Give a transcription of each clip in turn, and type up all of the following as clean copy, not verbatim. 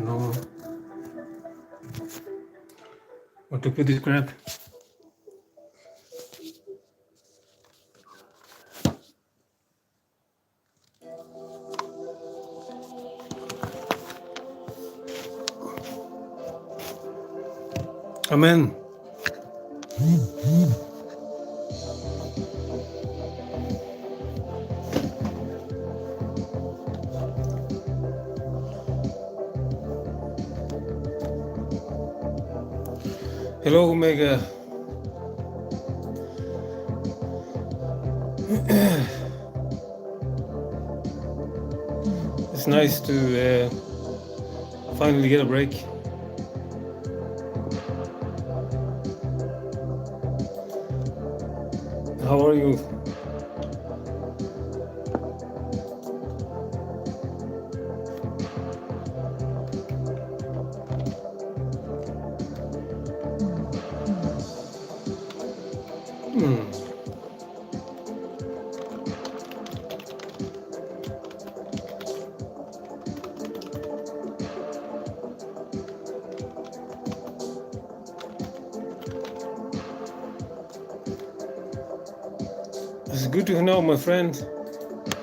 know what to put this crap. Amen. Hello, Omega. It's nice to finally get a break. How are you? It's good to know, my friend.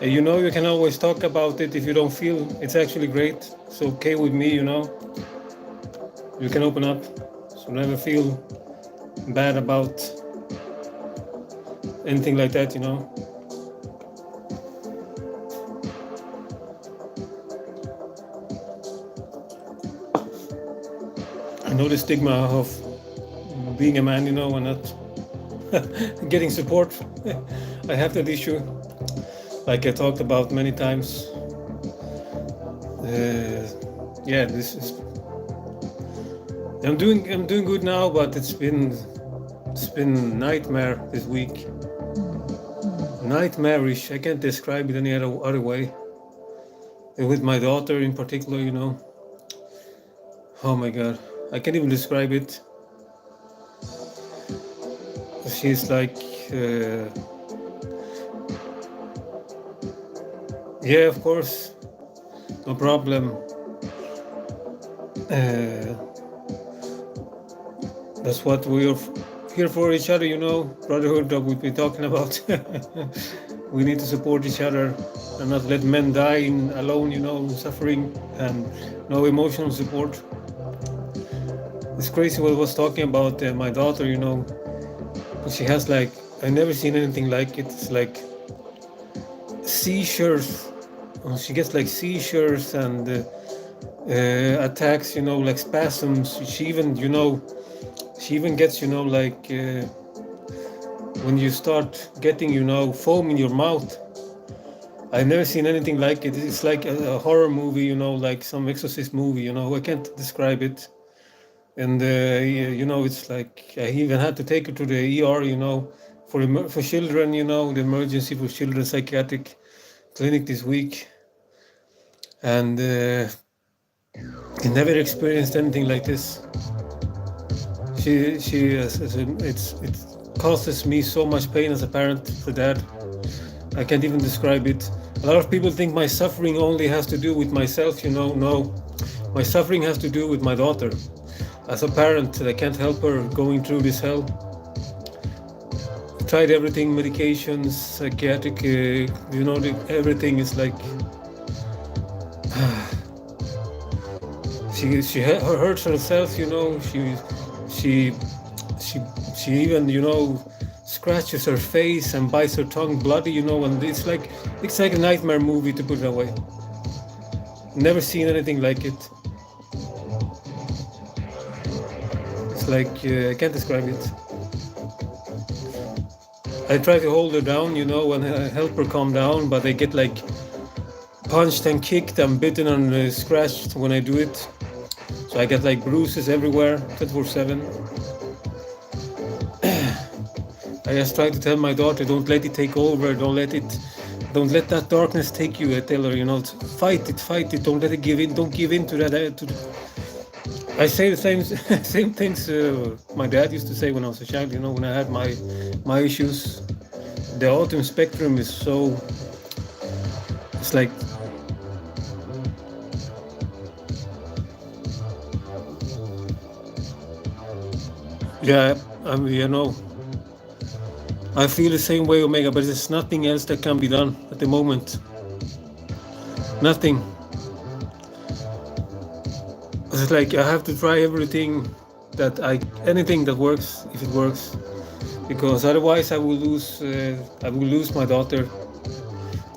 You know, you can always talk about it if you don't feel it's actually great. It's okay with me, you know. You can open up, so never feel bad about anything like that, you know. I know the stigma of being a man, you know, and not getting support. I have that issue, like I talked about many times. Yeah, this is. I'm doing good now, but it's been nightmare this week. Nightmarish. I can't describe it any other way. And with my daughter in particular, you know. Oh my God, I can't even describe it. She's like, yeah, of course, no problem. That's what we're here for each other, you know, brotherhood that we've been talking about. We need to support each other and not let men die alone, you know, suffering and no emotional support. It's crazy what I was talking about my daughter, you know. She has like, I've never seen anything like it. It's like seizures. She gets like seizures and attacks, you know, like spasms. She even, you know, she even gets, you know, like when you start getting, you know, foam in your mouth. I've never seen anything like it. It's like a horror movie, you know, like some exorcist movie, you know. I can't describe it. And, you know, it's like I even had to take her to the ER, you know, for children, you know, the emergency for children psychiatric clinic this week. And I never experienced anything like this. It causes me so much pain as a parent, as a dad. I can't even describe it. A lot of people think my suffering only has to do with myself, you know. No, my suffering has to do with my daughter. As a parent, I can't help her going through this hell. Tried everything, medications, psychiatric, you know, everything is like she hurts herself, you know. She even, you know, scratches her face and bites her tongue bloody, you know. And it's like a nightmare movie, to put it that way. Never seen anything like it. It's like I can't describe it. I try to hold her down, you know, and help her calm down, but I get like punched and kicked and bitten and scratched when I do it. So I get like bruises everywhere, 24/7. I just try to tell my daughter, don't let it take over, don't let that darkness take you. I tell her, you know, fight it, don't let it give in, don't give in to that. I say the same things my dad used to say when I was a child, you know, when I had my issues. The autism spectrum is so, it's like, Yeah, I mean, I feel the same way, Omega, but there's nothing else that can be done at the moment. Nothing. It's like I have to try everything anything that works, if it works, because otherwise I will lose. I will lose my daughter.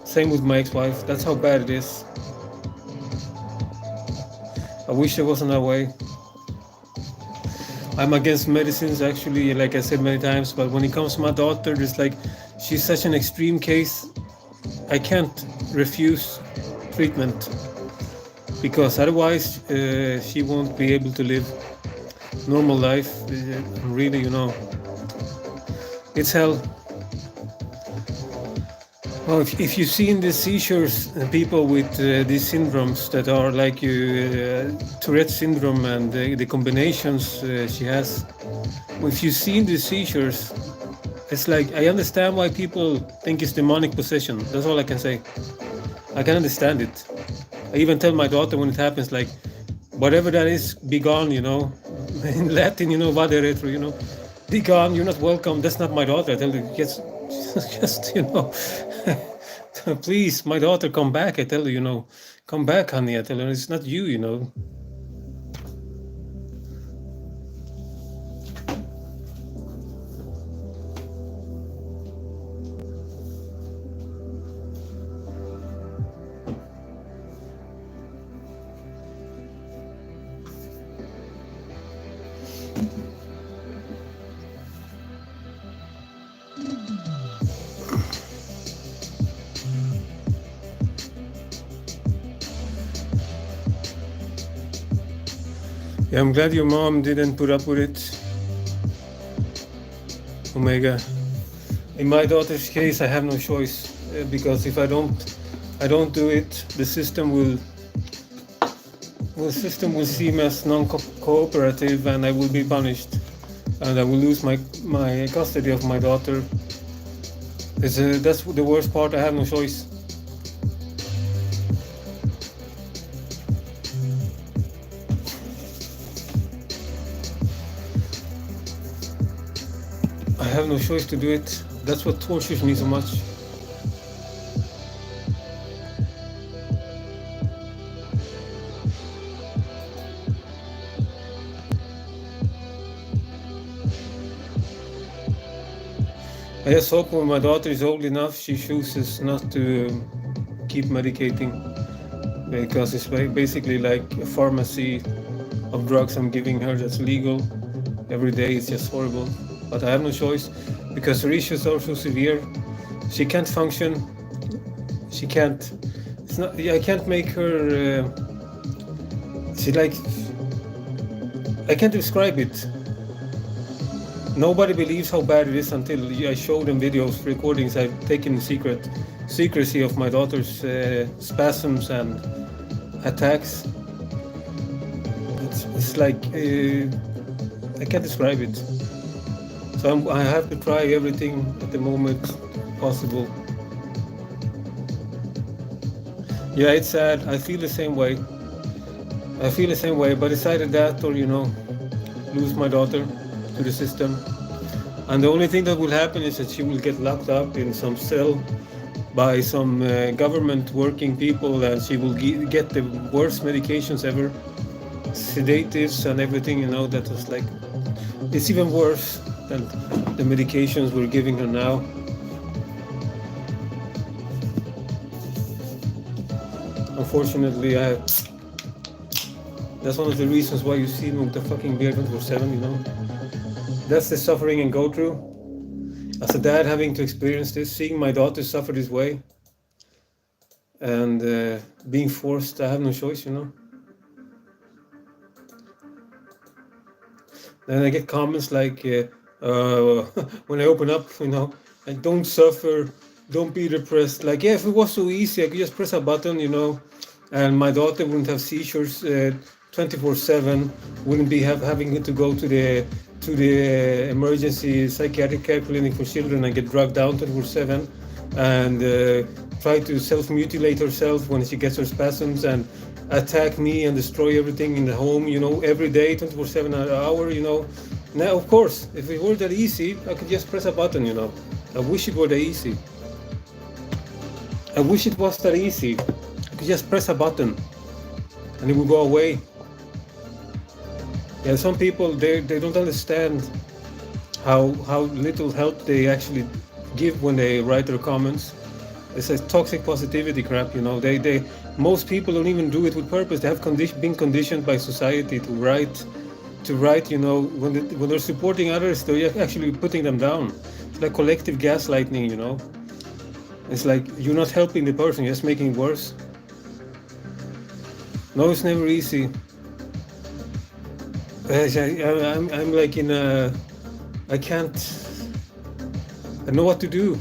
Same with my ex-wife. That's how bad it is. I wish it wasn't that way. I'm against medicines, actually, like I said many times. But when it comes to my daughter, there's like she's such an extreme case. I can't refuse treatment because otherwise she won't be able to live normal life. Really, it's hell. Well, if you've seen the seizures, people with these syndromes that are like Tourette syndrome and the combinations she has, if you've seen the seizures, it's like I understand why people think it's demonic possession. That's all I can say. I can understand it. I even tell my daughter when it happens, like, whatever that is, be gone, In Latin, vade retro, be gone, you're not welcome. That's not my daughter. I tell her, just, please, my daughter, come back. I tell her, come back, honey. I tell her, it's not you. Yeah, I'm glad your mom didn't put up with it, Omega. In my daughter's case, I have no choice because if I don't do it, the system will seem as non-cooperative, and I will be punished, and I will lose my custody of my daughter. That's the worst part. I have no choice. I have no choice to do it. That's what tortures me so much. I just hope when my daughter is old enough, she chooses not to keep medicating, because it's basically like a pharmacy of drugs I'm giving her that's legal every day. It's just horrible. But I have no choice because her issues are so severe. She can't function. She can't. It's not. I can't make her. I can't describe it. Nobody believes how bad it is until I show them videos, recordings I've taken in secrecy of my daughter's spasms and attacks. It's like I can't describe it. So I have to try everything at the moment possible. Yeah, it's sad. I feel the same way. But it's either that or, lose my daughter to the system. And the only thing that will happen is that she will get locked up in some cell by some government working people, and she will get the worst medications ever, sedatives and everything, that was like, it's even worse than the medications we're giving her now. Unfortunately, that's one of the reasons why you see me with the fucking beard 24/7, That's the suffering I go through. As a dad, having to experience this, seeing my daughter suffer this way, and being forced, I have no choice, Then I get comments like, when I open up, and don't suffer, don't be depressed. Like, yeah, if it was so easy, I could just press a button, and my daughter wouldn't have seizures 24/7, wouldn't be having to go to the emergency psychiatric care clinic for children and get drugged down 24/7, and try to self-mutilate herself when she gets her spasms, and attack me and destroy everything in the home, every day, 24/7 an hour, Now, of course, if it were that easy, I could just press a button, you know. I wish it were that easy. I wish it was that easy. I could just press a button and it would go away. Yeah, some people, they don't understand how little help they actually give when they write their comments. It's a toxic positivity crap, you know. Most people don't even do it with purpose. They have been conditioned by society to write, you know, when they're supporting others, they're actually putting them down. It's like collective gaslighting, you know. It's like you're not helping the person, you're just making it worse. No, it's never easy. I'm like in a, I know what to do.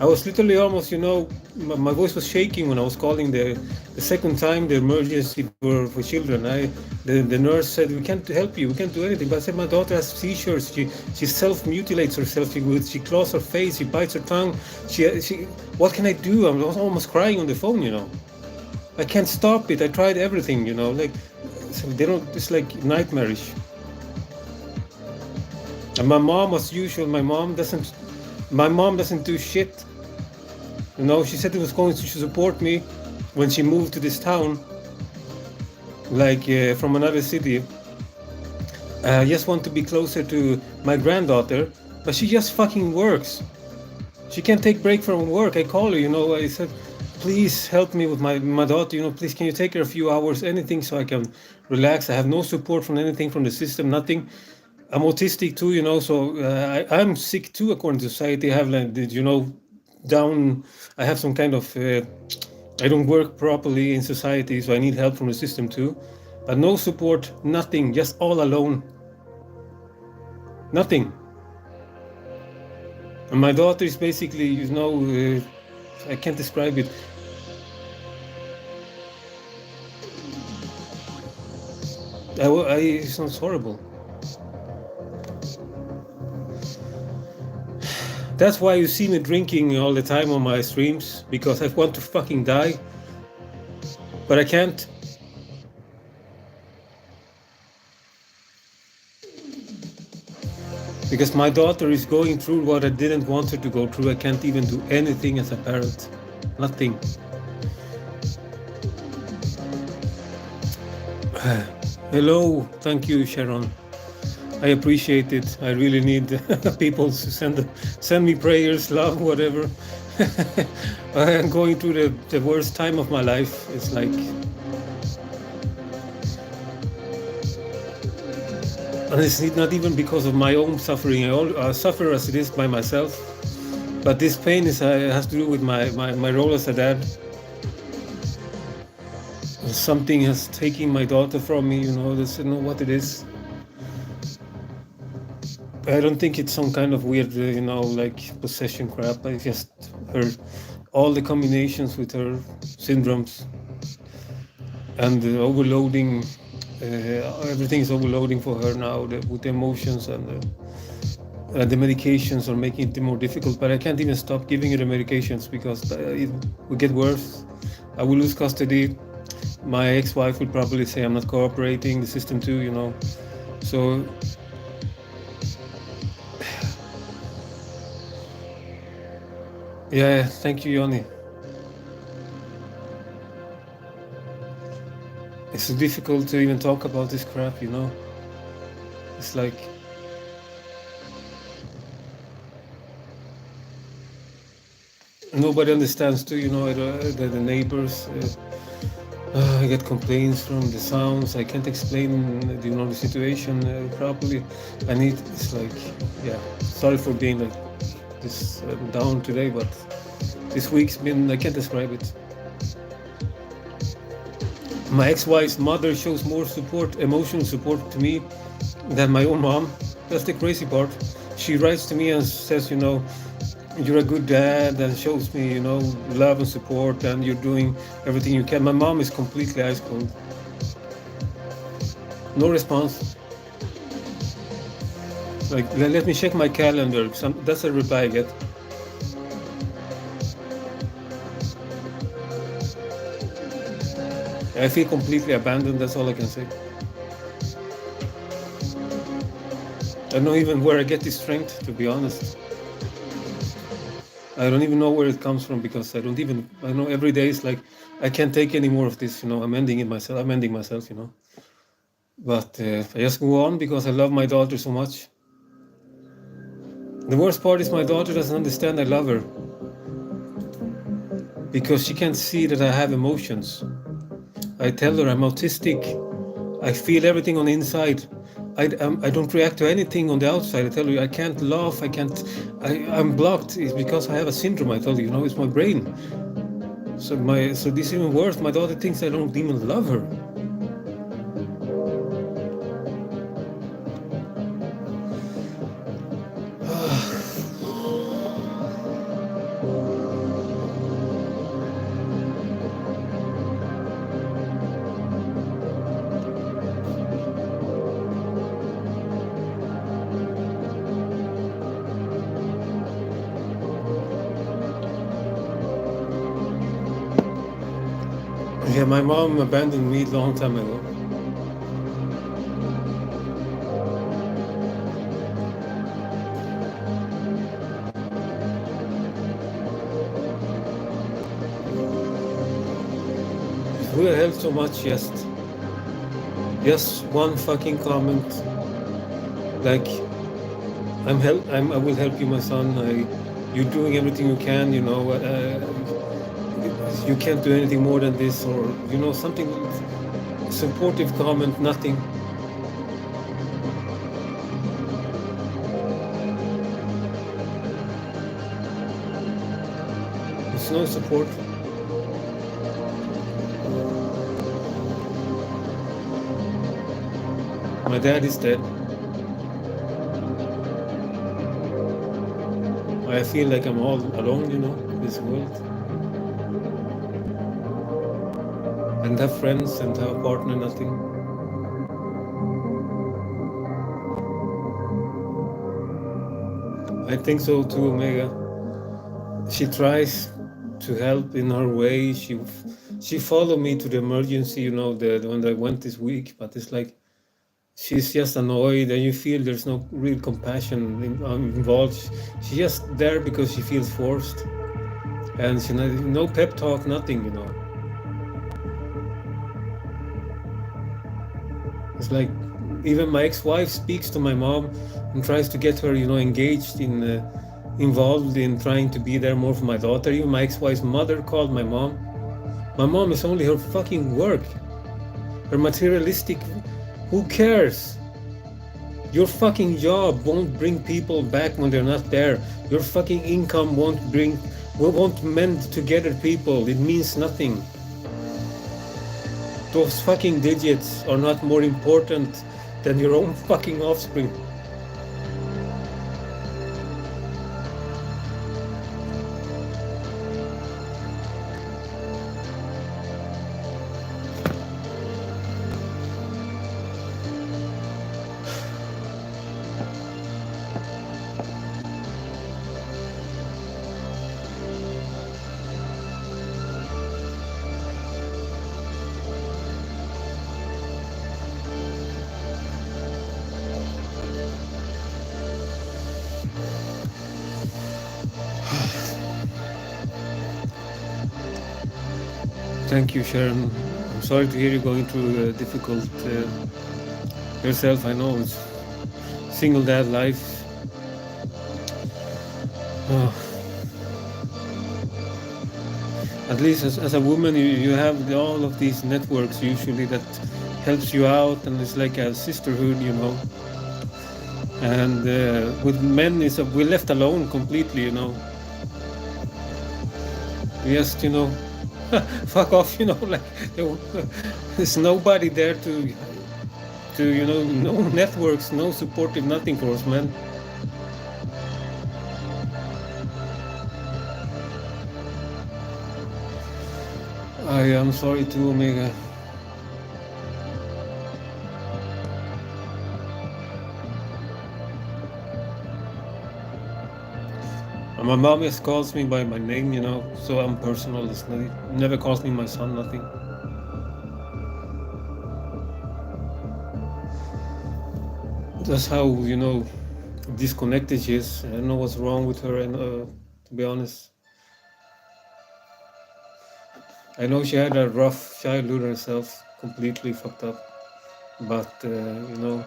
I was literally almost, you know, my voice was shaking when I was calling the second time the emergency for children. The nurse said, we can't help you, we can't do anything. But I said, my daughter has seizures, she self-mutilates herself, she claws her face, she bites her tongue. What can I do? I was almost crying on the phone, you know. I can't stop it. I tried everything, you know, like, so they don't, it's like nightmarish. And my mom, as usual, my mom doesn't do shit. You know, she said it was going to support me when she moved to this town, like from another city. I just want to be closer to my granddaughter, but she just fucking works. She can't take break from work. I call her, you know, I said, please help me with my daughter, you know, please can you take her a few hours, anything so I can relax. I have no support from anything from the system, nothing. I'm autistic too, you know, so I'm sick too according to society. I have, like, you know, I have some kind of, I don't work properly in society, so I need help from the system too. But no support, nothing, just all alone. Nothing. And my daughter is basically, you know, I can't describe it. It sounds horrible. That's why you see me drinking all the time on my streams, because I want to fucking die, but I can't. Because my daughter is going through what I didn't want her to go through. I can't even do anything as a parent. Nothing. Hello, thank you, Sharon. I appreciate it. I really need people to send me prayers, love, whatever. I am going through the worst time of my life. It's like, and it's not even because of my own suffering. I suffer as it is by myself. But this pain has to do with my role as a dad. Something has taken my daughter from me, you know. I don't know what it is. I don't think it's some kind of weird, you know, like possession crap. I just heard all the combinations with her syndromes and the overloading. Everything is overloading for her now with the emotions, and the medications are making it more difficult. But I can't even stop giving her the medications because it will get worse. I will lose custody. My ex-wife will probably say I'm not cooperating, the system too, you know. So yeah, thank you, Yoni. It's so difficult to even talk about this crap, you know. It's like, nobody understands too, you know. The neighbors, I get complaints from the sounds. I can't explain, you know, the situation properly. It's like, yeah, sorry for being like this down today, but this week's been, I can't describe it. My ex-wife's mother shows more support, emotional support to me than my own mom. That's the crazy part. She writes to me and says, you know, you're a good dad, and shows me, you know, love and support, and you're doing everything you can. My mom is completely ice cold. No response. Like, let me check my calendar. That's a reply I get. I feel completely abandoned, that's all I can say. I don't know even where I get this strength, to be honest. I don't even know where it comes from, because I know every day is like, I can't take any more of this, I'm ending myself, But I just go on because I love my daughter so much. The worst part is my daughter doesn't understand I love her, because she can't see that I have emotions. I tell her I'm autistic. I feel everything on the inside. I don't react to anything on the outside. I tell her I can't laugh. I'm blocked. It's because I have a syndrome. I told you, it's my brain. So this is even worse. My daughter thinks I don't even love her. Yeah, my mom abandoned me a long time ago. It would have helped so much, just one fucking comment, like, I will help you, my son. You're doing everything you can, you can't do anything more than this, or something supportive comment. Nothing. There's no support. My dad is dead. I feel like I'm all alone, in this world. And have friends and have a partner, nothing. I think so too, Omega. She tries to help in her way. She followed me to the emergency, the one that I went this week, but it's like she's just annoyed, and you feel there's no real compassion involved. She's just there because she feels forced, and she no pep talk, nothing, It's like even my ex-wife speaks to my mom and tries to get her, engaged involved in trying to be there more for my daughter. Even my ex-wife's mother called my mom. My mom is only her fucking work, her materialistic. Who cares? Your fucking job won't bring people back when they're not there. Your fucking income won't mend together people. It means nothing. Those fucking digits are not more important than your own fucking offspring. Thank you, Sharon. I'm sorry to hear you going through a difficult yourself. I know it's single dad life. At least as a woman, you have all of these networks usually that helps you out, and it's like a sisterhood, And with men, we're left alone completely, We just, fuck off, like there's nobody there to no networks, no supportive, nothing for us, man. I am sorry too, Omega. My mom just calls me by my name, so I'm personal. Never calls me my son, nothing. That's how, disconnected she is. I don't know what's wrong with her, and to be honest, I know she had a rough childhood herself, completely fucked up. But you know,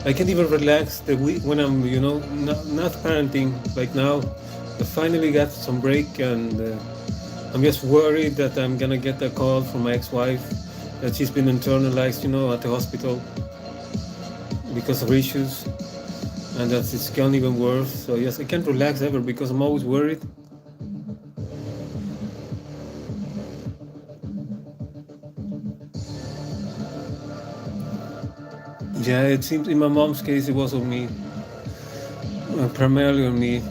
I can't even relax the week when I'm, you know, not parenting. Like now, I finally got some break, and I'm just worried that I'm gonna get a call from my ex-wife that she's been internalized, you know, at the hospital because of issues, and that it's gone even worse. So yes, I can't relax ever because I'm always worried. Yeah, it seems in my mom's case it was on me, primarily on me.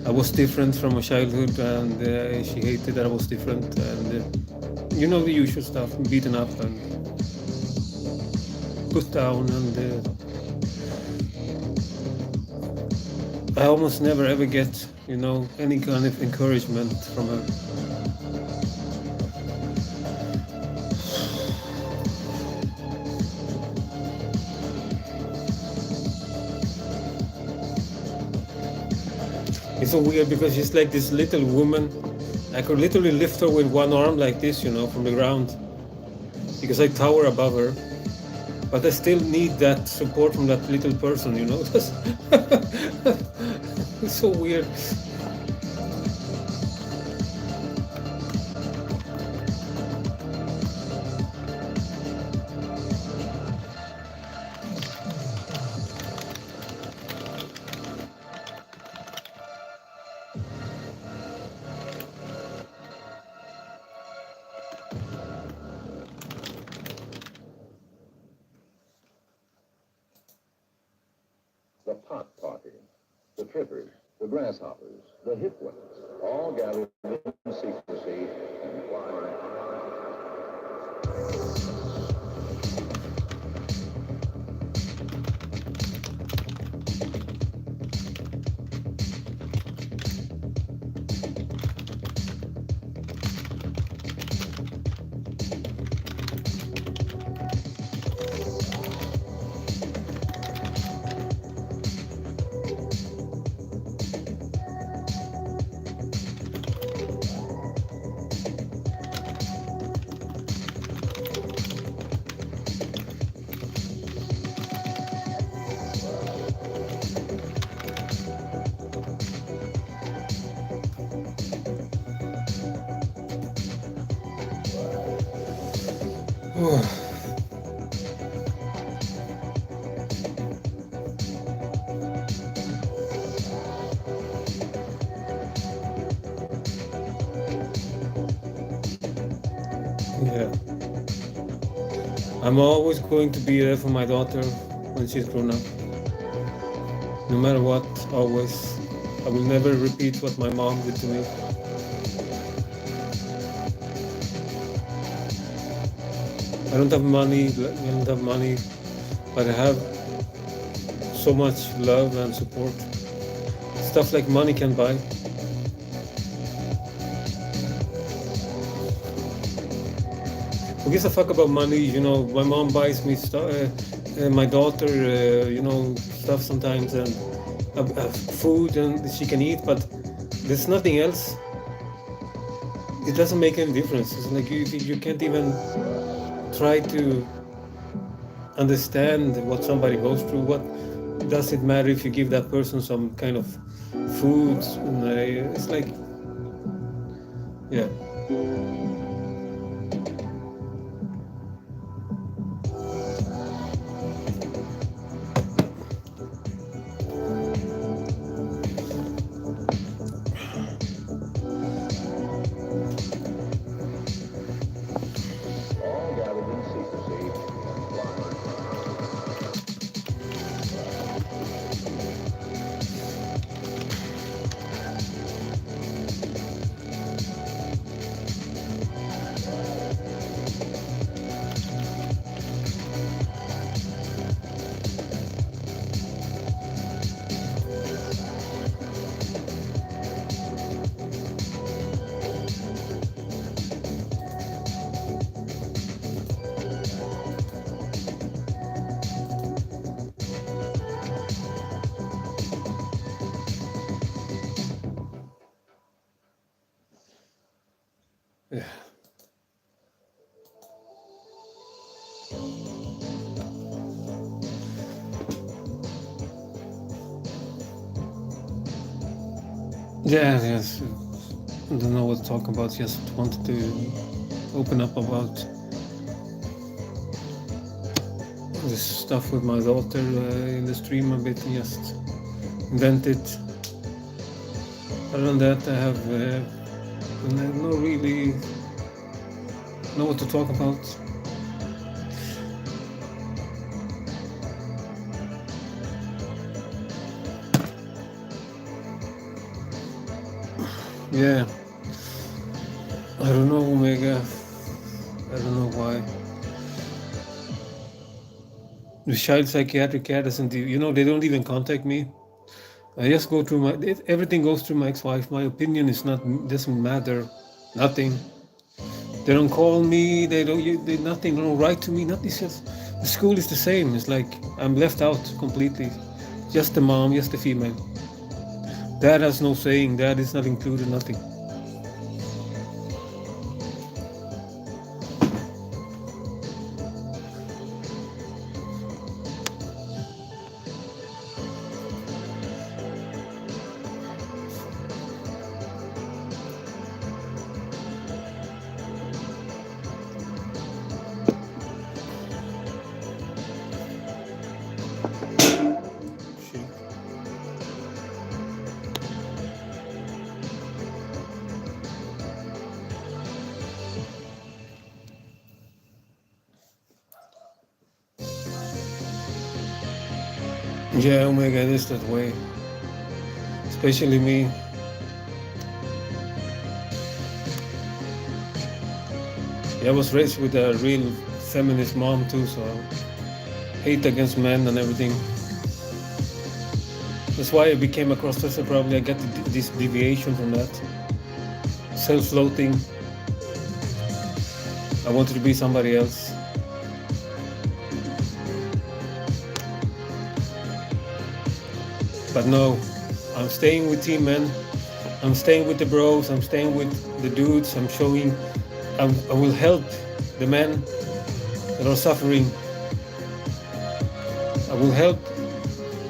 I was different from my childhood, and she hated that I was different, and you know the usual stuff: beaten up and put down, and I almost never ever get, you know, any kind of encouragement from her. It's so weird because she's like this little woman. I could literally lift her with one arm like this, you know, from the ground, because I tower above her. But I still need that support from that little person, you know. It's so weird. The pot party, the trippers, the grasshoppers, the hip ones, all gathered in secrecy and quiet. Yeah. I'm always going to be there for my daughter when she's grown up. No matter what, always. I will never repeat what my mom did to me. I don't have money, but I have so much love and support. Stuff like money can buy. Who gives a fuck about money? You know, my mom buys me stuff, my daughter, you know, stuff sometimes, and food and she can eat, but there's nothing else. It doesn't make any difference. It's like you can't even try to understand what somebody goes through. What does it matter if you give that person some kind of food? And it's like, yeah. All gathered in secrecy and quiet. Yeah. Yes. I don't know what to talk about. Just wanted to open up about this stuff with my daughter in the stream a bit and just vent it. Other than that, I have no really know what to talk about. Yeah, I don't know, Omega. I don't know why. The child psychiatric care doesn't, they don't even contact me. I just go through everything goes through my ex-wife. My opinion doesn't matter, nothing. They don't call me, they nothing, they don't write to me, nothing. It's just, the school is the same. It's like I'm left out completely. Just the mom, just the female. Dad has no saying, dad is not included, nothing. Yeah, Omega, it is that way. Especially me. I was raised with a real feminist mom too, so hate against men and everything. That's why I became a crossdresser. Probably I got this deviation from that. Self-loathing. I wanted to be somebody else. But no, I'm staying with team men. I'm staying with the bros. I'm staying with the dudes. I will help the men that are suffering. I will help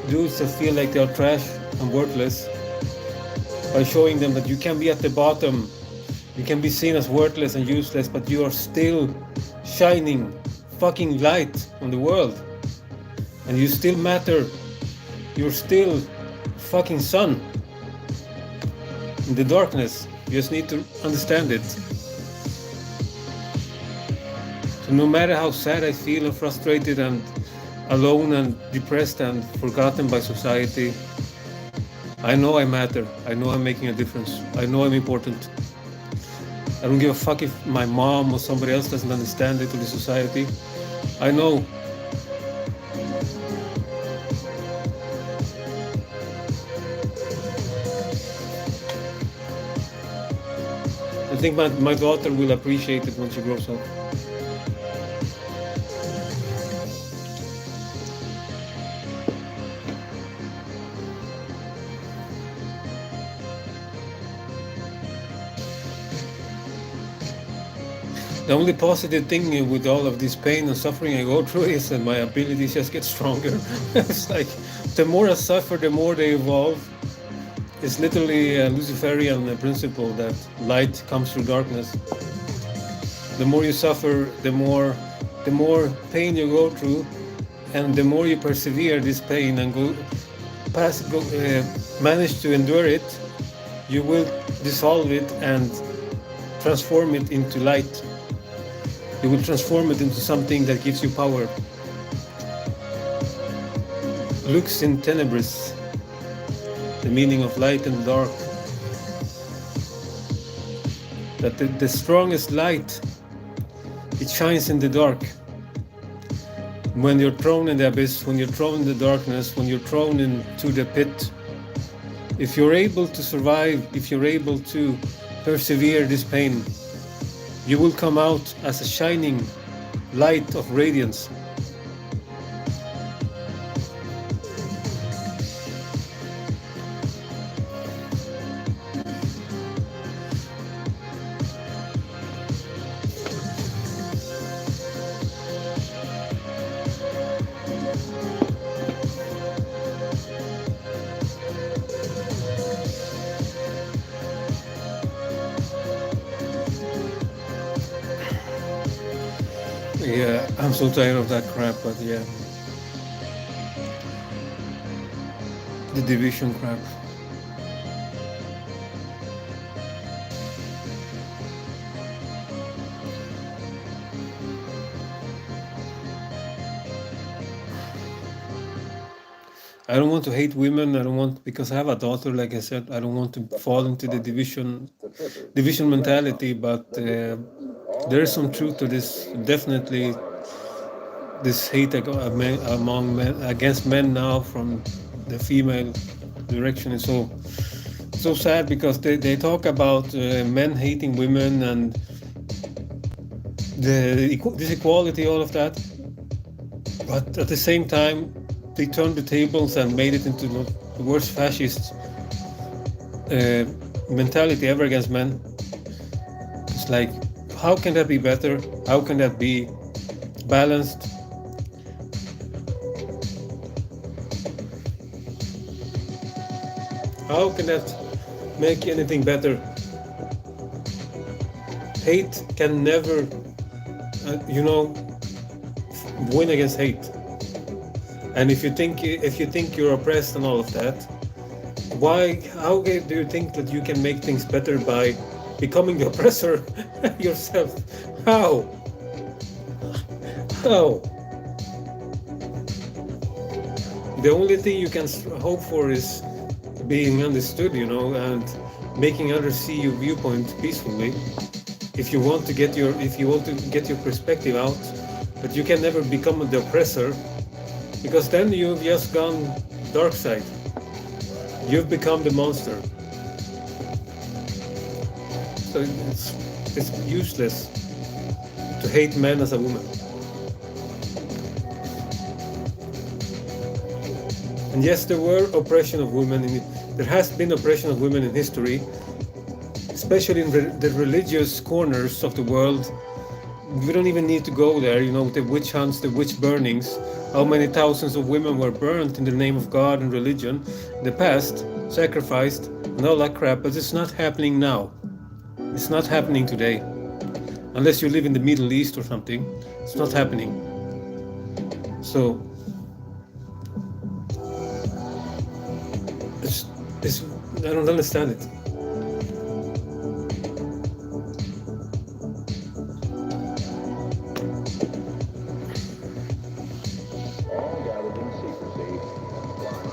dudes that feel like they are trash and worthless by showing them that you can be at the bottom. You can be seen as worthless and useless, but you are still shining fucking light on the world. And you still matter. You're still fucking sun in the darkness. You just need to understand it. So no matter how sad I feel and frustrated and alone and depressed and forgotten by society, I know I matter. I know I'm making a difference. I know I'm important. I don't give a fuck if my mom or somebody else doesn't understand it or the society. I know. I think my daughter will appreciate it when she grows up. The only positive thing with all of this pain and suffering I go through is that my abilities just get stronger. It's like the more I suffer, the more they evolve. It's literally a Luciferian principle that light comes through darkness. The more you suffer, the more pain you go through, and the more you persevere this pain and manage to endure it, you will dissolve it and transform it into light. You will transform it into something that gives you power. Lux in tenebris, the meaning of light and dark. That the strongest light, it shines in the dark. When you're thrown in the abyss, when you're thrown in the darkness, when you're thrown into the pit, if you're able to survive, if you're able to persevere this pain, you will come out as a shining light of radiance. Yeah, I'm so tired of that crap, but yeah, the division crap. I don't want to hate women. I don't want, because I have a daughter, like I said, I don't want to The fall pot into the party, division the trippers, division the mentality, grasshoppers, but the hickory, all there is some gathered in truth to this. secrecy and Definitely, quiet. this hate among men against men now from the female direction is so sad, because they talk about men hating women and this equality, all of that, but at the same time they turned the tables and made it into the worst fascist uh, mentality ever against men. It's like, how can that be better? How can that be balanced? How can that make anything better? Hate can never, you know, win against hate. And if you think you're oppressed and all of that, why? How do you think that you can make things better by becoming the oppressor yourself? How? How? The only thing you can hope for is being understood, and making others see your viewpoint peacefully. If you want to get your perspective out, but you can never become the oppressor, because then you've just gone dark side. You've become the monster. So it's useless to hate men as a woman. And yes, there were oppression of women. There has been oppression of women in history, especially in the religious corners of the world. We don't even need to go there. The witch hunts, the witch burnings. How many thousands of women were burnt in the name of God and religion in the past, sacrificed, and all that crap. But it's not happening now. It's not happening today. Unless you live in the Middle East or something, it's not happening. So it's I don't understand it. All gathered in secrecy and quiet.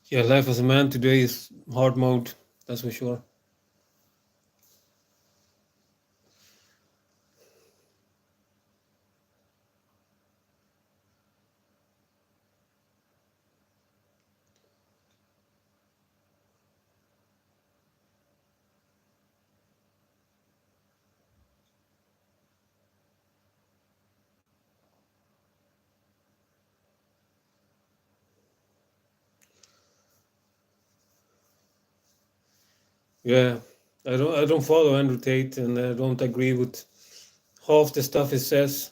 Yeah, life as a man today is hard mode, that's for sure. Yeah, I don't follow Andrew Tate, and I don't agree with half the stuff he says,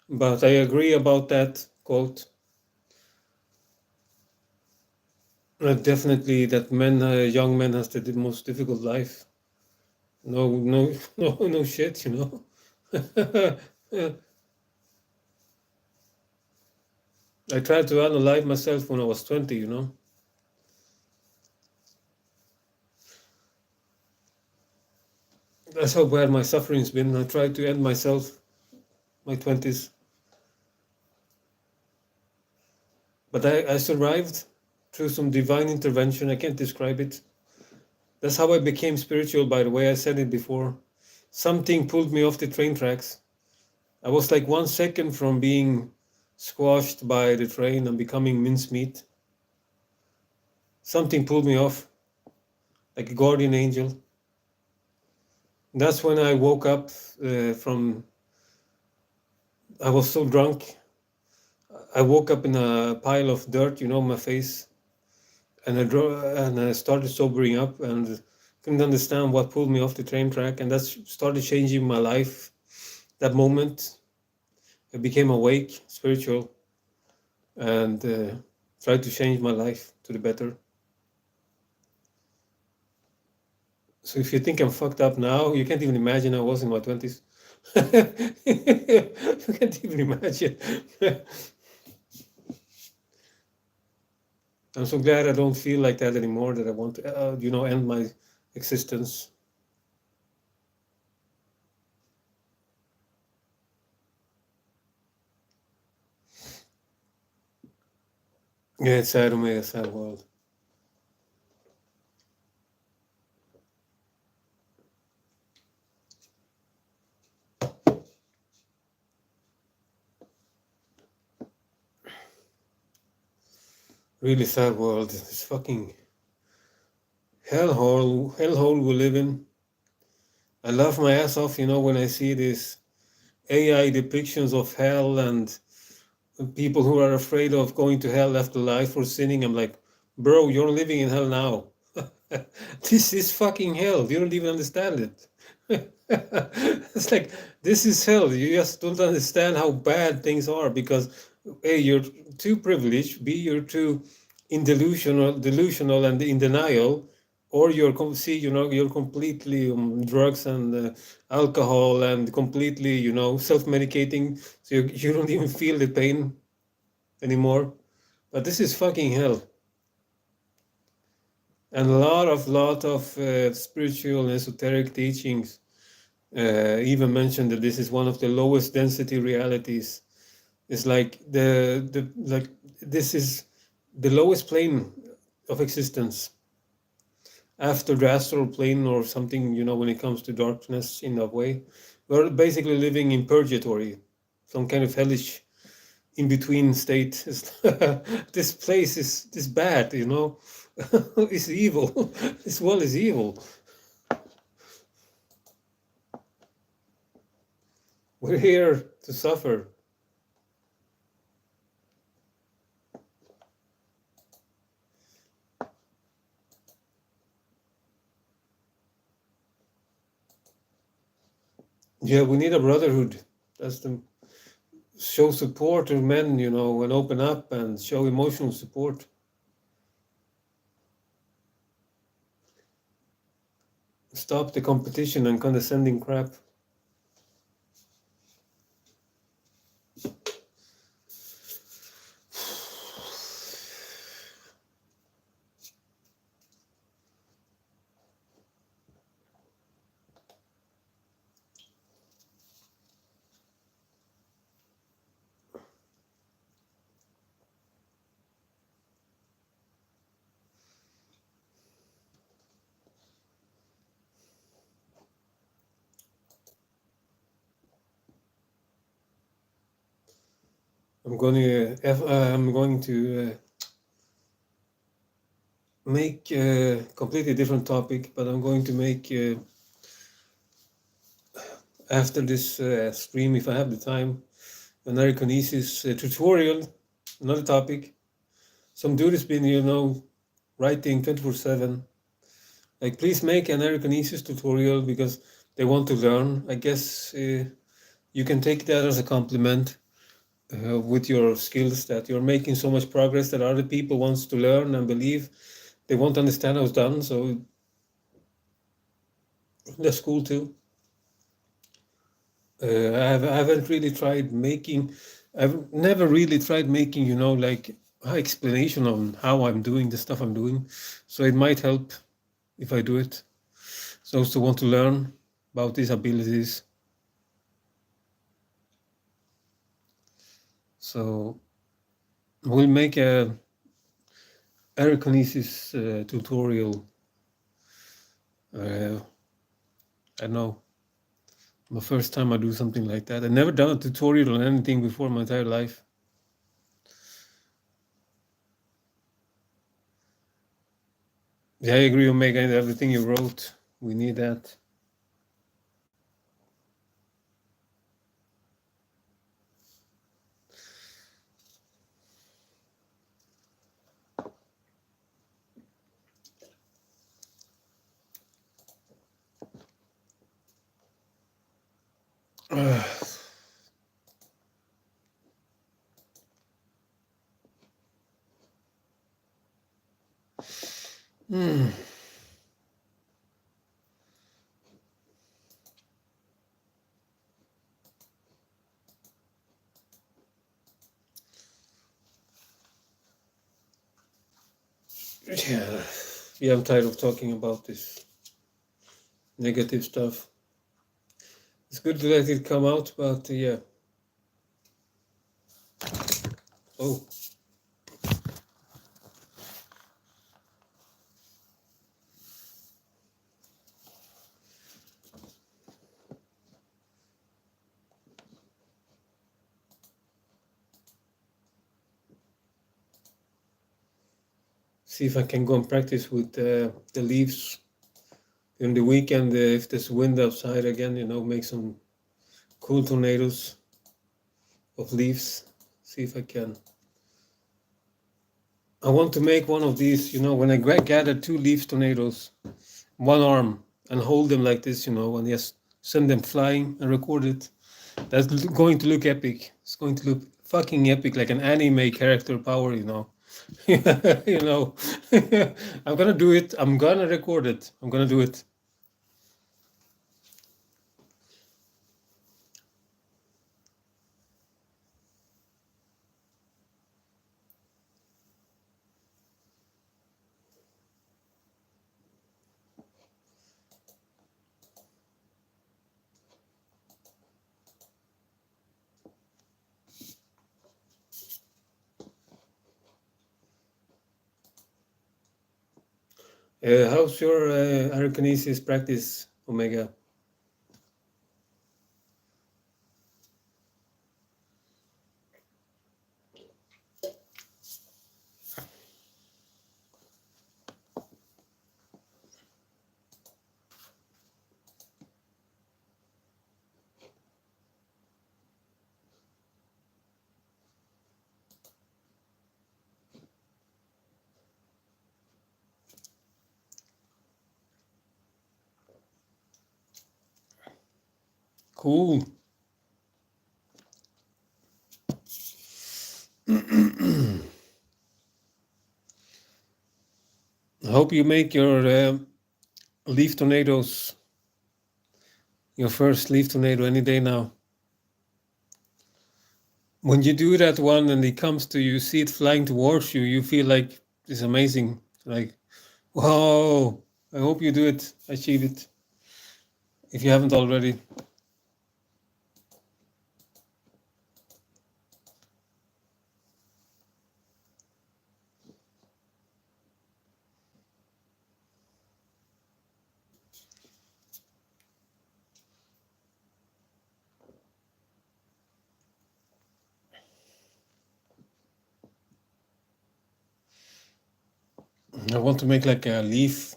but I agree about that quote. Definitely that young men has the most difficult life. No, no, no shit. I tried to analyze myself when I was 20. That's how bad my suffering's been. I tried to end myself, my 20s. But I survived through some divine intervention. I can't describe it. That's how I became spiritual, by the way. I said it before. something pulled me off the train tracks. I was like 1 second from being squashed by the train and becoming mincemeat. Something pulled me off, like a guardian angel. That's when I woke up from. I was so drunk. I woke up in a pile of dirt, my face, and I started sobering up and couldn't understand what pulled me off the train track, and that started changing my life. That moment, I became awake, spiritual, and tried to change my life to the better. So if you think I'm fucked up now, you can't even imagine I was in my 20s. You can't even imagine. I'm so glad I don't feel like that anymore, that I want to, end my existence. Yeah, it's sad, Omega, a sad world. Really sad world. This fucking hellhole we live in. I laugh my ass off, when I see these AI depictions of hell and people who are afraid of going to hell after life or sinning. I'm like, bro, you're living in hell now. This is fucking hell. You don't even understand it. It's like, this is hell. You just don't understand how bad things are because A, you're too privileged, B, you're too delusional and in denial, or you're completely on drugs and alcohol and completely, self-medicating, so you don't even feel the pain anymore. But this is fucking hell. And a lot of spiritual and esoteric teachings even mentioned that this is one of the lowest density realities. It's like this is the lowest plane of existence after the astral plane or something, when it comes to darkness in a way. We're basically living in purgatory, some kind of hellish in between state. This place is this bad, it's evil. This world is evil. We're here to suffer. Yeah, we need a brotherhood. That's the show support to men, and open up and show emotional support. Stop the competition and condescending crap. I'm going to make a completely different topic, but I'm going to make after this stream, if I have the time, an Ariconesis tutorial, another topic. Some dude has been, writing 24/7. Like, please make an Ariconesis tutorial because they want to learn. I guess you can take that as a compliment with your skills, that you're making so much progress that other people wants to learn and believe. They want to understand how it's done, so that's cool too. I haven't really tried making. I've never really tried making, like explanation on how I'm doing the stuff I'm doing. So it might help if I do it. So I also want to learn about these abilities. So we'll make a Ariconesis tutorial. I don't know. My first time I do something like that. I never done a tutorial on anything before in my entire life. Yeah, I agree, Omega, and everything you wrote. We need that. Yeah, I'm tired of talking about this negative stuff. It's good to let it come out, but yeah. Oh, see if I can go and practice with the leaves during the weekend. If there's wind outside again, make some cool tornadoes of leaves. See if I can. I want to make one of these, when I gather 2 leaf tornadoes, one arm, and hold them like this, and just send them flying and record it. That's going to look epic. It's going to look fucking epic, like an anime character power, I'm gonna do it. I'm gonna record it. I'm gonna do it. How's your Arachnesis practice, Omega? Cool. I hope you make your leaf tornadoes, your first leaf tornado any day now. When you do that one and it comes to you, see it flying towards you, you feel like it's amazing. Like, whoa, I hope you do it, achieve it, if you haven't already. I want to make like a leaf,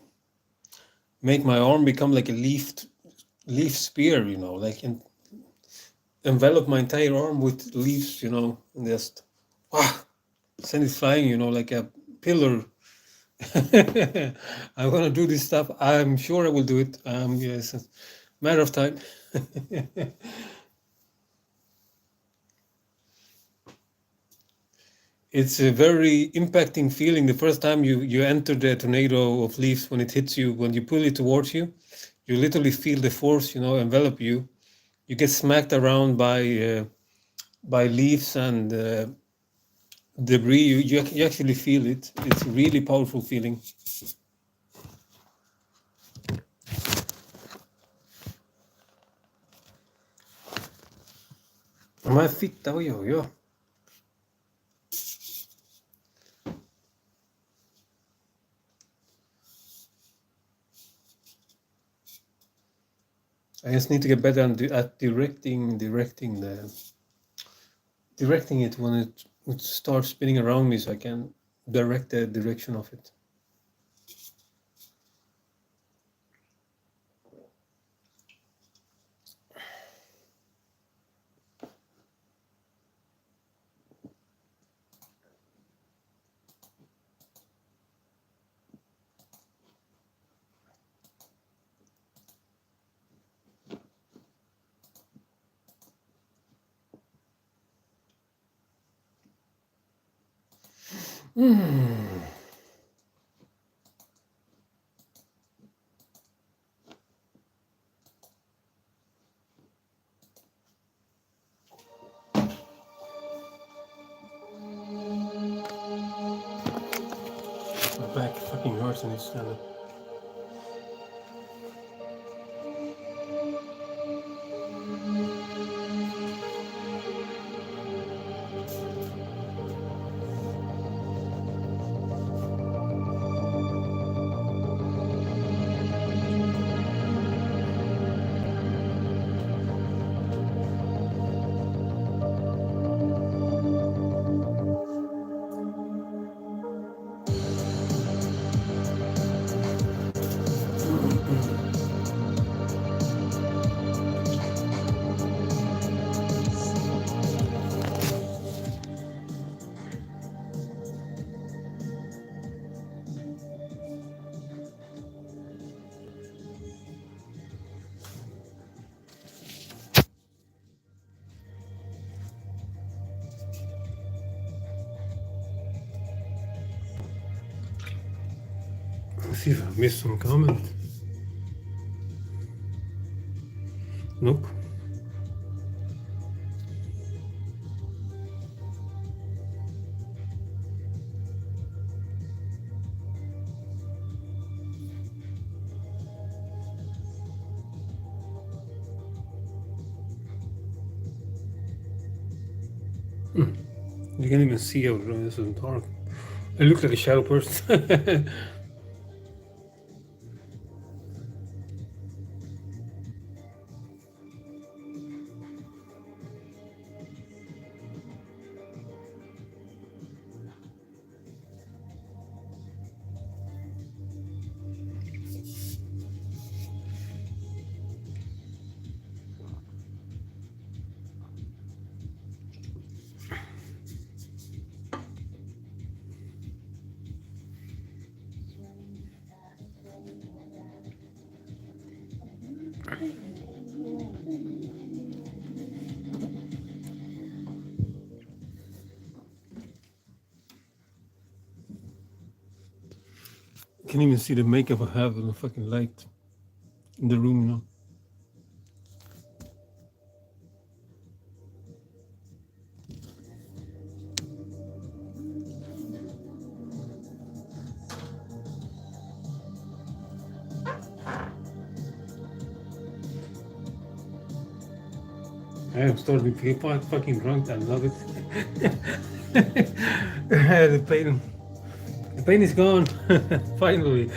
make my arm become like a leaf spear, like envelop my entire arm with leaves, and just send it flying, like a pillar. I'm gonna do this stuff. I'm sure I will do it. Yes, matter of time. It's a very impacting feeling. The first time you enter the tornado of leaves, when it hits you, when you pull it towards you, you literally feel the force, envelop you. You get smacked around by leaves and debris. You actually feel it. It's a really powerful feeling. Ma fitta vad gör jag? I just need to get better at directing it when it would start spinning around me, so I can direct the direction of it. My back fucking hurts and it's stand up. Let's see if I missed some comment. Nope. You can't even see out there, it's so dark. I look like a shadow person. Can't even see the makeup I have on the fucking light in the room now. I am starting to feel fucking drunk. I love it. The pain is gone. Finally.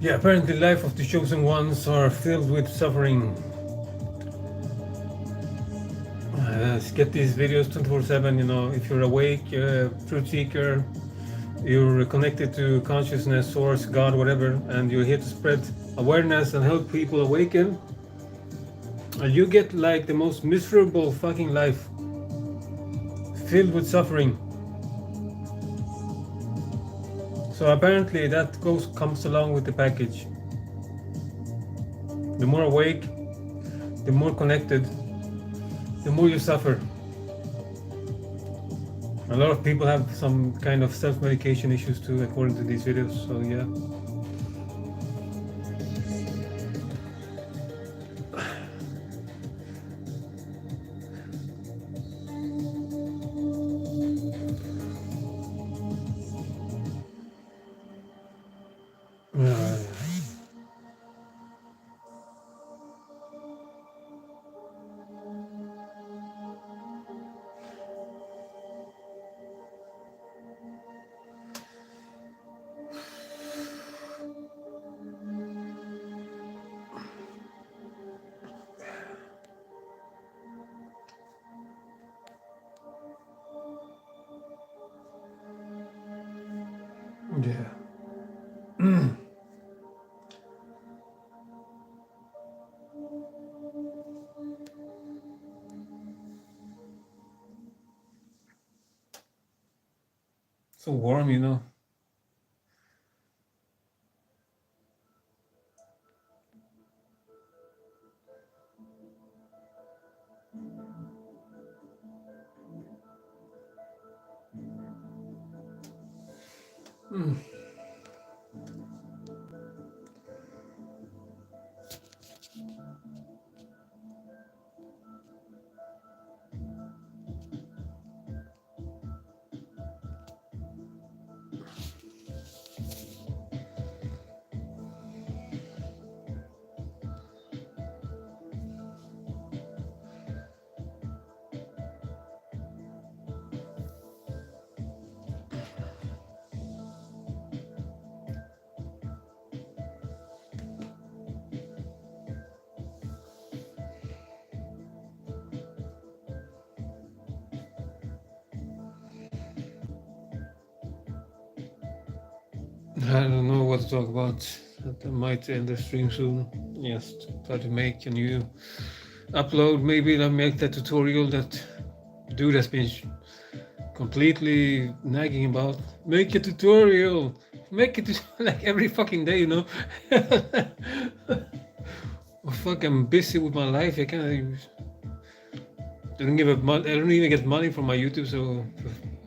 Yeah, apparently life of the chosen ones are filled with suffering. Get these videos 24/7, you know, if you're awake, truth seeker, you're connected to consciousness, source, God, whatever, and you're here to spread awareness and help people awaken, you get like the most miserable fucking life, filled with suffering. So apparently that comes along with the package. The more awake, the more connected, the more you suffer. A lot of people have some kind of self-medication issues too, according to these videos, so yeah. Yeah. So warm, you know. I don't know what to talk about. I might end the stream soon. Just try to make a new upload. Maybe I'll make that tutorial that dude has been completely nagging about. Make a tutorial. Make it like every fucking day, you know. Oh, fuck, I'm busy with my life. I can't. I don't give a I don't even get money from my YouTube, so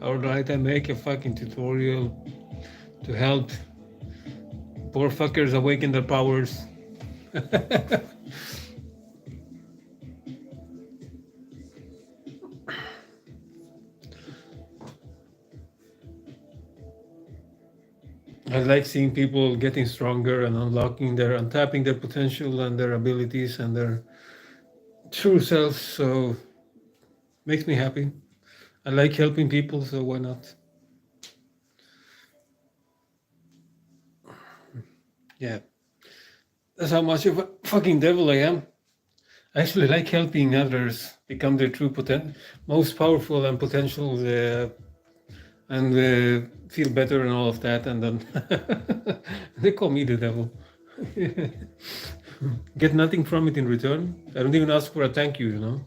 I would rather make a fucking tutorial to help poor fuckers awaken their powers. I like seeing people getting stronger and unlocking untapping their potential and their abilities and their true selves. So makes me happy. I like helping people, so why not? Yeah, that's how much of a fucking devil I am. I actually like helping others become their true most powerful and potential, and feel better and all of that. And then they call me the devil. Get nothing from it in return. I don't even ask for a thank you, you know.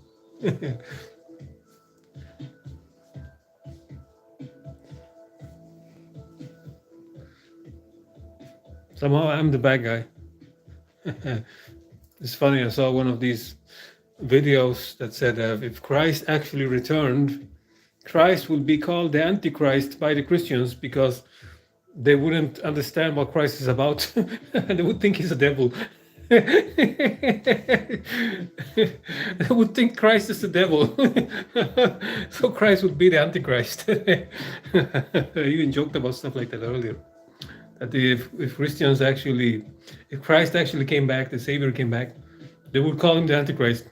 Somehow I'm the bad guy. It's funny, I saw one of these videos that said if Christ actually returned, Christ would be called the antichrist by the Christians because they wouldn't understand what Christ is about and they would think he's a devil. They would think Christ is the devil. So Christ would be the antichrist. I even joked about stuff like that earlier. That if Christians actually, if Christ actually came back, the Savior came back, they would call him the Antichrist.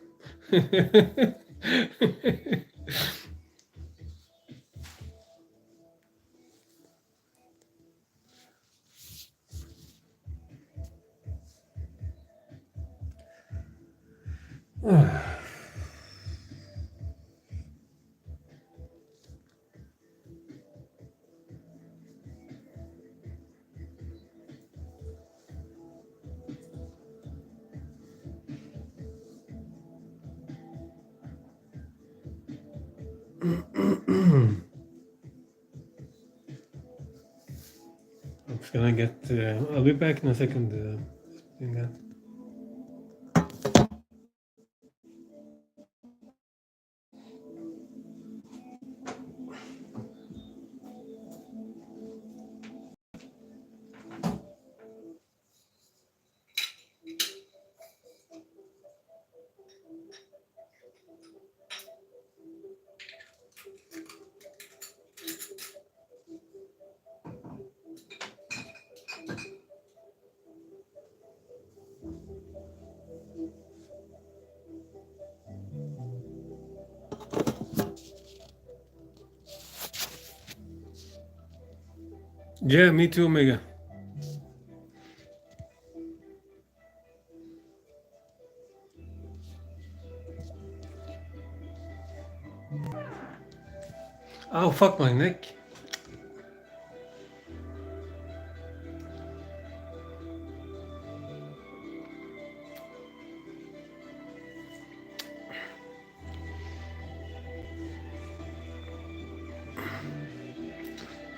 I'm just gonna get. I'll be back in a second. Doing that. Yeah, me too, Omega. Oh, fuck my neck.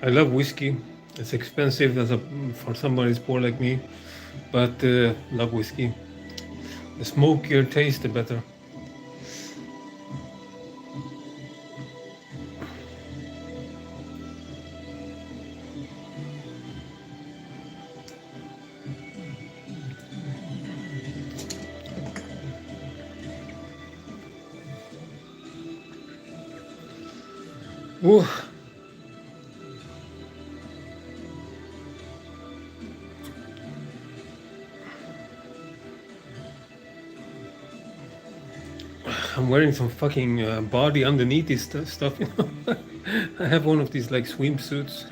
I love whiskey. It's expensive for somebody who's poor like me, but love whiskey. The smokier taste, the better. Ooh. I'm wearing some fucking body underneath this stuff, you know. I have one of these like swimsuits.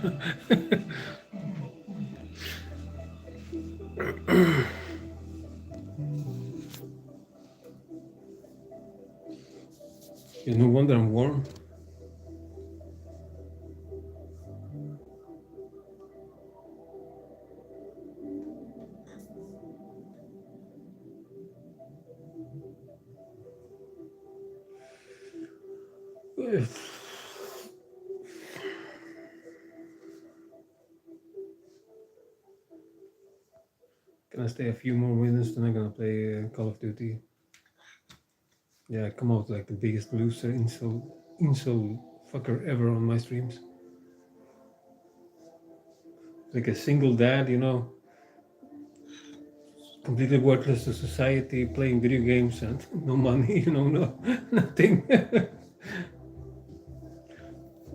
No wonder I'm warm. Gonna stay a few more minutes, then I'm gonna play Call of Duty. Yeah, I come out like the biggest loser, insole fucker ever on my streams. Like a single dad, you know, completely worthless to society, playing video games and no money, you know, no nothing.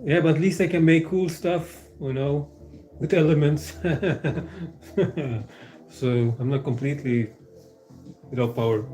Yeah, but at least I can make cool stuff, you know, with elements. So I'm not completely without power.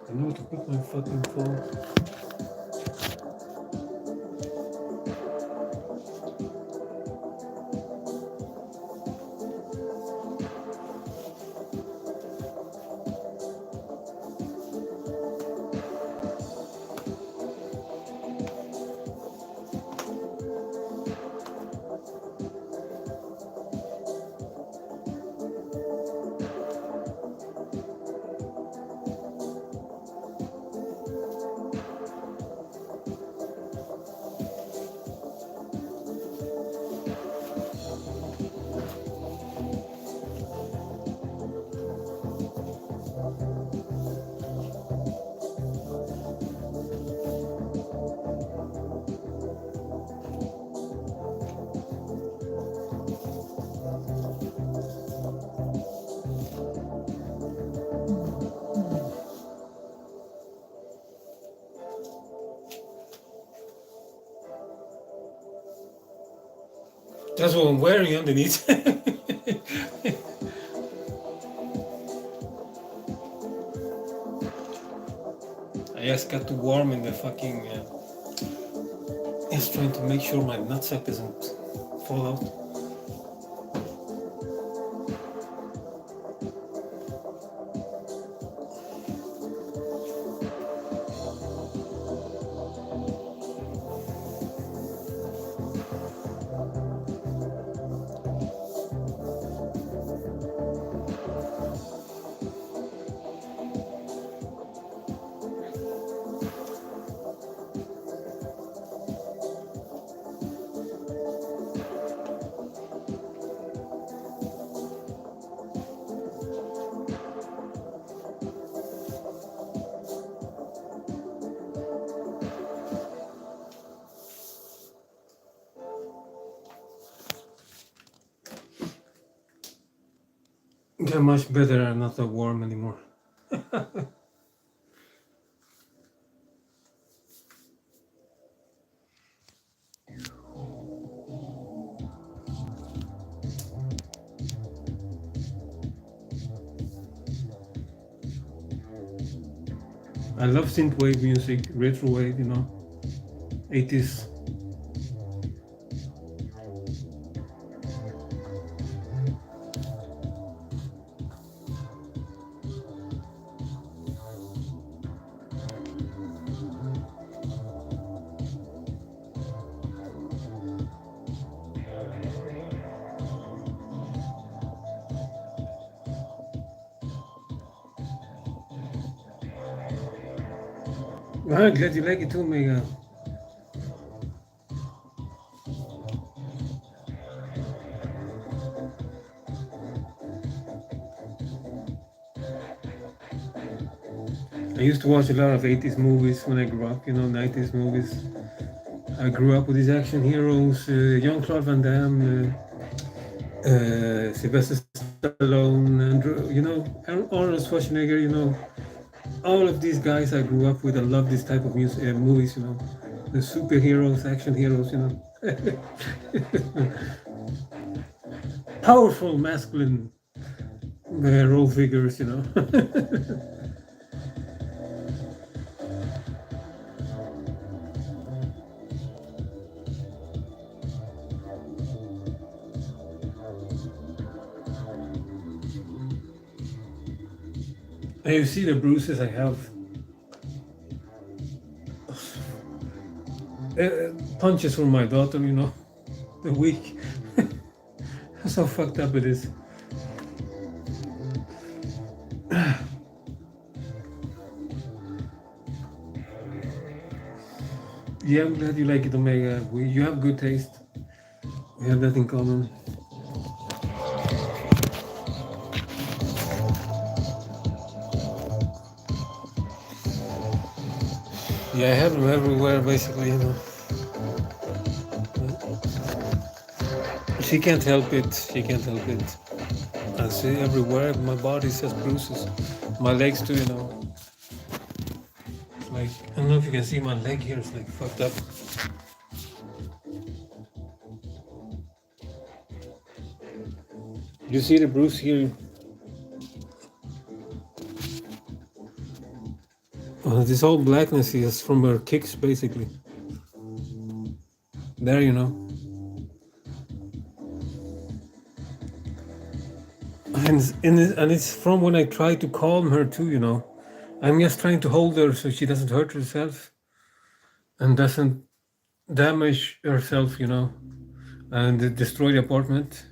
I know to put my fucking phone. That's what I'm wearing underneath. I just got too warm in the fucking. Just trying to make sure my nutsack doesn't fall out. They're much better. I'm not so warm anymore. I love synthwave music, retrowave, you know, 80s. I'm glad you like it too, Mega. I used to watch a lot of 80s movies when I grew up, 90s movies. I grew up with these action heroes, Jean-Claude Van Damme, Sylvester Stallone, Arnold Schwarzenegger, all of these guys I grew up with. I love this type of movies, the superheroes, action heroes, powerful masculine role figures, And you see the bruises I have. Punches from my daughter, the week. That's how fucked up it is. Yeah, I'm glad you like it, Omega. You have good taste. We have that in common. Yeah, I have them everywhere, basically, She can't help it. She can't help it. I see everywhere. My body has bruises. My legs too, Like, I don't know if you can see my leg here. It's like fucked up. You see the bruise here? This whole blackness is from her kicks, basically. There, And it's from when I try to calm her too, I'm just trying to hold her so she doesn't hurt herself and doesn't damage herself, and destroy the apartment.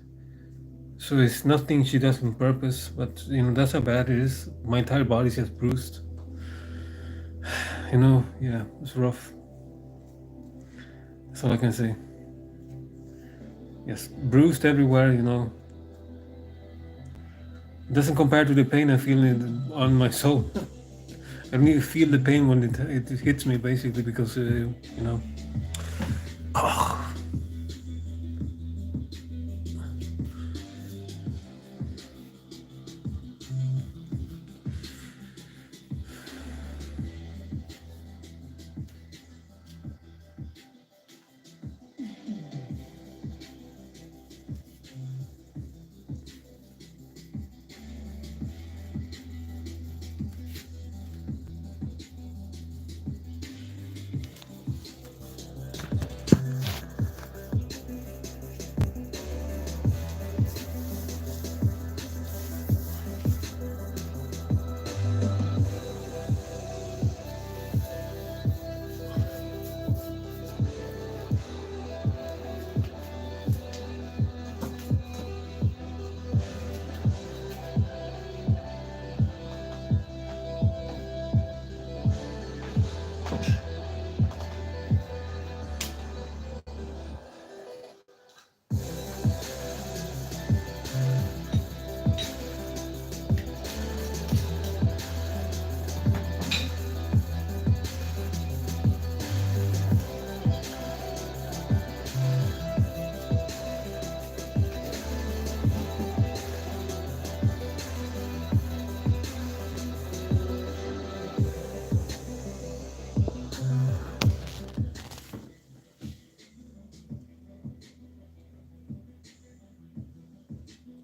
So it's nothing she does on purpose, but that's how bad it is. My entire body's just bruised. Yeah, it's rough. That's all I can say. Yes, bruised everywhere, Doesn't compare to the pain I feel on my soul. I don't even feel the pain when it hits me, basically, because, Oh.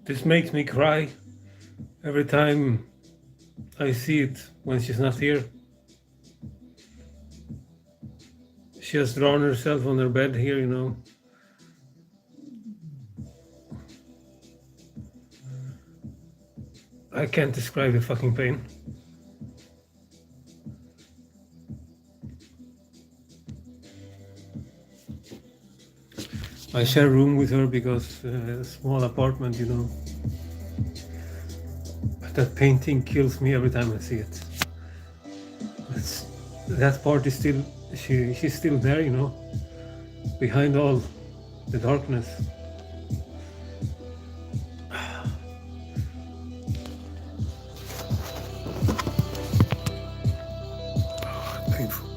This makes me cry every time I see it when she's not here. She has drawn herself on her bed here, I can't describe the fucking pain. I share a room with her because a small apartment, But that painting kills me every time I see it. that part is still, she's still there, you know, behind all the darkness. Painful.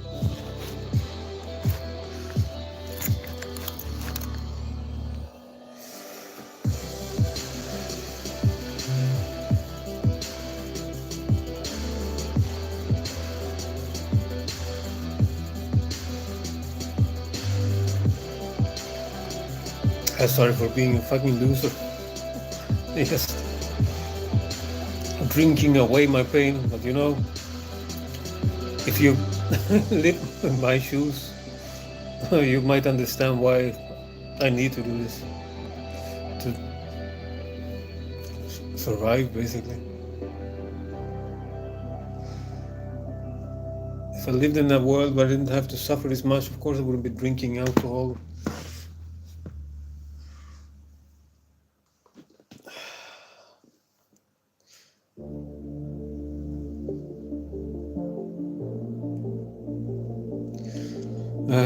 I'm sorry for being a fucking loser. Just drinking away my pain, but you know, if you live in my shoes, you might understand why I need to do this to survive, basically. If I lived in a world where I didn't have to suffer this much, of course I wouldn't be drinking alcohol.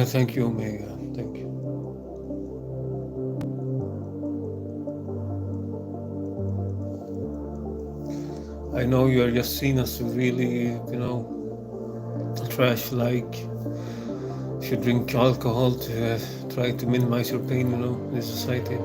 Thank you, Omega. Thank you. I know you are just seen as really, you know, trash like. If you drink alcohol to try to minimize your pain, you know, in society.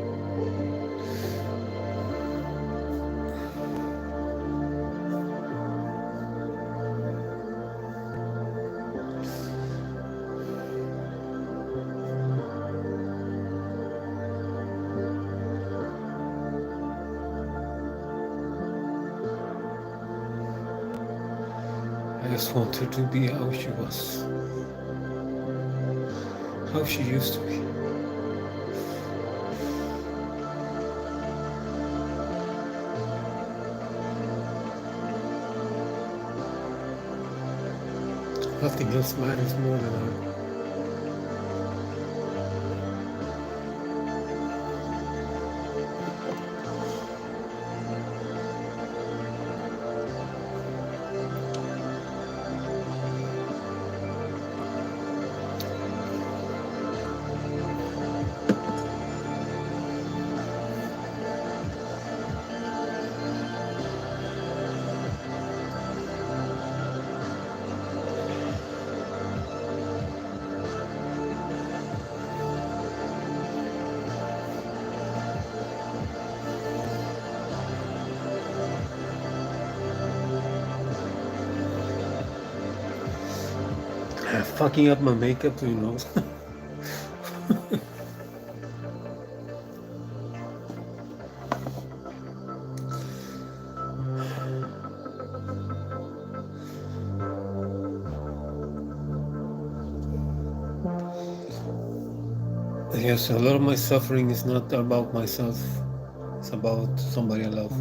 I just want her to be how she was, how she used to be. Nothing else matters more than her. Fucking up my makeup, you know. Yes, a lot of my suffering is not about myself. It's about somebody I love.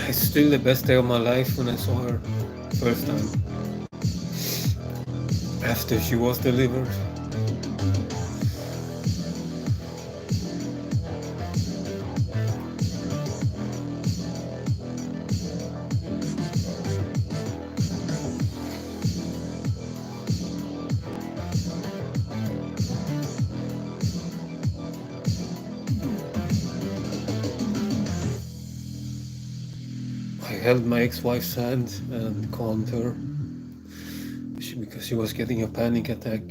It's still the best day of my life when I saw her first time. After she was delivered. I held my ex-wife's hand and calmed her because she was getting a panic attack.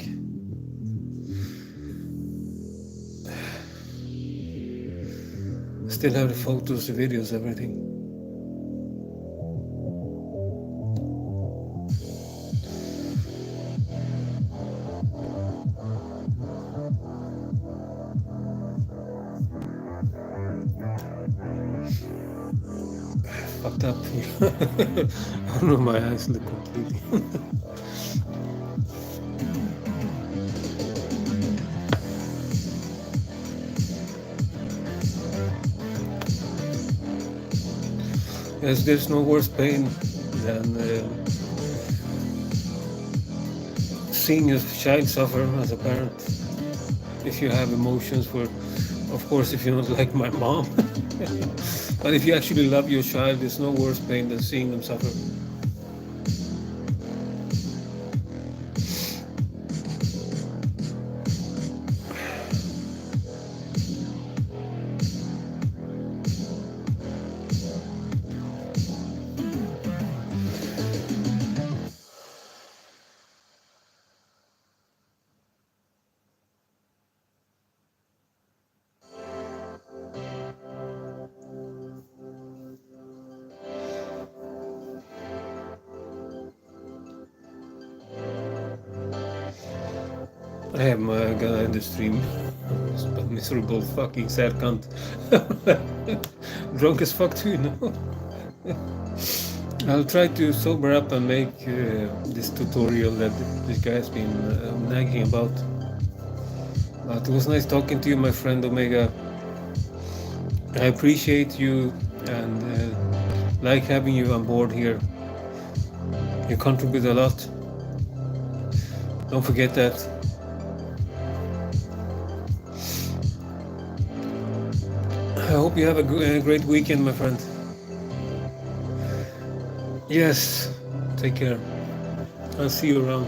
I still have the photos, the videos, everything. fucked up here. I don't know, my eyes look completely. Yes, there's no worse pain than seeing your child suffer as a parent. If you have emotions for, of course, if you're not like my mom. But if you actually love your child, there's no worse pain than seeing them suffer. I am gonna end the stream. Miserable fucking sad cunt. Drunk as fuck too, you know? I'll try to sober up and make this tutorial that this guy has been nagging about. But it was nice talking to you, my friend Omega. I appreciate you and like having you on board here. You contribute a lot. Don't forget that. I hope you have a great weekend, my friend. Yes, take care. I'll see you around.